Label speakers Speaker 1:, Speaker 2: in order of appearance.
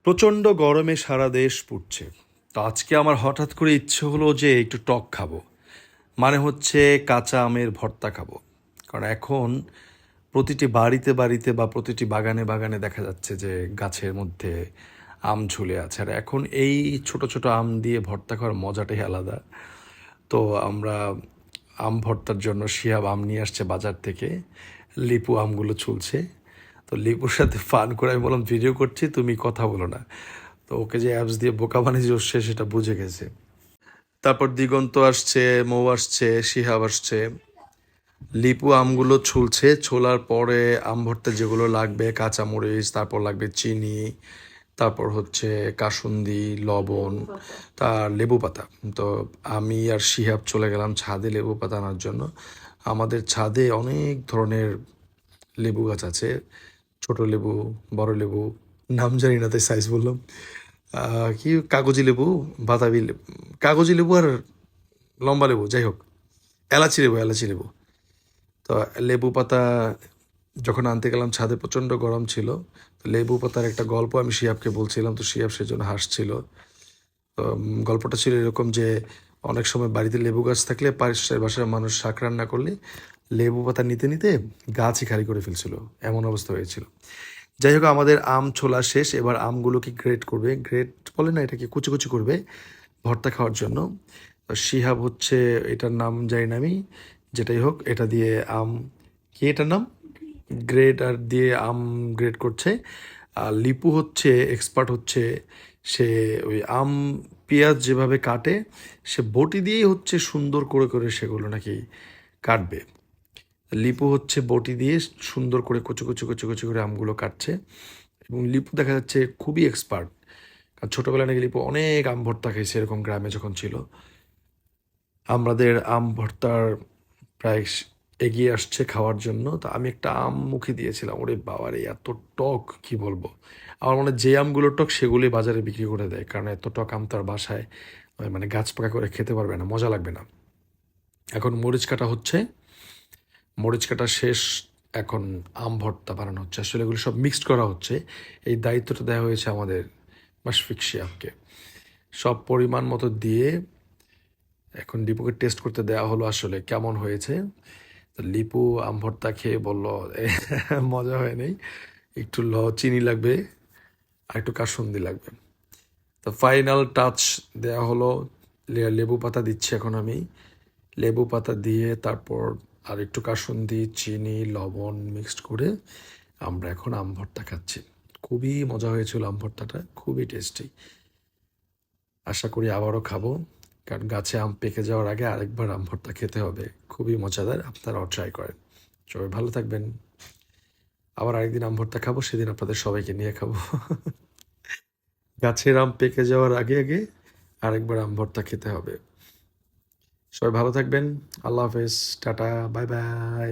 Speaker 1: প্রচণ্ড গরমে সারা দেশ পুড়ছে। তো আজকে আমার হঠাৎ করে ইচ্ছে হলো যে একটু টক খাবো, মানে হচ্ছে কাঁচা আমের ভর্তা খাবো। কারণ এখন প্রতিটি বাড়িতে বাড়িতে বা প্রতিটি বাগানে বাগানে দেখা যাচ্ছে যে গাছের মধ্যে আম ঝুলে আছে, আর এখন এই ছোট ছোট আম দিয়ে ভর্তা খাওয়ার মজাটাই আলাদা। তো আমরা আম ভর্তার জন্য শিহাব আম নিয়ে আসছে বাজার থেকে। লিপু আমগুলো ছুলছে। তো লিপুর সাথে ফান করে আমি বললাম ভিডিও করছি, তুমি কথা বলো না। তো ওকে যে অ্যাপস দিয়ে বোকা বানিয়ে সে সেটা বুঝে গেছে। তারপর দিগন্ত আসছে, মৌ আসছে, শিহাব আসছে। লিপু আমগুলো ছুলছে, ছোলার পরে আম ভর্তা যেগুলো লাগবে, কাঁচামরিচ, তারপর লাগবে চিনি, তারপর হচ্ছে কাসুন্দি, লবণ, তার লেবু পাতা। তো আমি আর শিহাব চলে গেলাম ছাদে লেবু পাতা আনার জন্য। আমাদের ছাদে অনেক ধরনের লেবু গাছ আছে, ছোট লেবু, বড় লেবু, নাম জানি না তাই সাইজ বললাম। কি কাগজি লেবু, বাতাবি লেবু, কাগজি লেবু আর লম্বা লেবু, যাই হোক, এলাচি লেবু, এলাচি লেবু। তো লেবু পাতা যখন আনতে গেলাম ছাদে প্রচণ্ড গরম ছিল। তো লেবু পাতার একটা গল্প আমি শিহাবকে বলছিলাম, তো শিহাব সেজন্য হাসছিল। তো গল্পটা ছিল এরকম যে অনেক সময় বাড়িতে লেবু গাছ থাকলে পাশের বাসার মানুষ শাক রান্না করলে লেবু পাতা নিতে নিতে গাছই খালি করে ফেলছিল, এমন অবস্থা হয়েছিল। যাই হোক, আমাদের আম ছোলা শেষ, এবার আমগুলোকে গ্রেট করবে, গ্রেট বলে না, এটাকে কুচি কুচি করবে ভর্তা খাওয়ার জন্য। তো শিহাব হচ্ছে, এটার নাম জানি না আমি, যেটাই হোক, এটা দিয়ে আম, কি এটার নাম, গ্রেড আর দিয়ে আম গ্রেড করছে। আর লিপু হচ্ছে এক্সপার্ট, হচ্ছে সে ওই আম পেঁয়াজ যেভাবে কাটে, সে বটি দিয়েই হচ্ছে সুন্দর করে করে সেগুলো নাকি কাটবে। লিপু হচ্ছে বটি দিয়ে সুন্দর করে কুচু কুচু কুচু কুচু করে আমগুলো কাটছে, এবং লিপু দেখা যাচ্ছে খুবই এক্সপার্ট। কারণ ছোটোবেলায় নাকি লিপু অনেক আম ভর্তা খেয়েছে এরকম গ্রামে যখন ছিল। আমাদের আম ভর্তার প্রায় এগিয়ে আসছে খাওয়ার জন্য। তো আমি একটা আম মুখে দিয়েছিলাম, ওরে বাবারে এত টক কি বলবো। আমার মনে হয় যে আমগুলো টক সেগুলি বাজারে বিক্রি করে দেয়, কারণ এত টক আম তো আর বাসায় মানে গাছ পাকা করে খেতে পারবে না, মজা লাগবে না। এখন মরিচ কাটা হচ্ছে, মরিচ কাটা শেষ, এখন আম ভর্তা বানানো হচ্ছে। আসলে এগুলো সব মিক্সড করা হচ্ছে, এই দায়িত্বটা দেওয়া হয়েছে আমাদের মাশফিক শিয়াবকে। সব পরিমাণ মতো দিয়ে এখন লিপুকে টেস্ট করতে দেওয়া হলো আসলে কেমন হয়েছে। তো লিপু আম ভর্তা খেয়ে বলল মজা হয় নাই, একটু চিনি লাগবে আর একটু কাসুন্দি লাগবে। তো ফাইনাল টাচ দেওয়া হলো, লেবু পাতা দিচ্ছি এখন আমি। লেবু পাতা দিয়ে তারপর আর একটু কাসুন্দি, চিনি, লবণ মিক্সড করে আমরা এখন আম ভর্তা খাচ্ছি। খুবই মজা হয়েছিল আম ভর্তাটা, খুবই টেস্টি। আশা করি আবারও খাবো, কারণ গাছে আম পেকে যাওয়ার আগে আরেকবার আম ভর্তা খেতে হবে। খুবই মজাদার, আপনারাও ট্রাই করেন। সবাই ভালো থাকবেন। আবার আরেকদিন আম ভর্তা খাবো, সেদিন আপনাদের সবাইকে নিয়ে খাবো। গাছের আম পেকে যাওয়ার আগে আগে আরেকবার আম ভর্তা খেতে হবে। সবাই ভালো থাকবেন। আল্লাহ হাফেজ, টাটা, বাই বাই।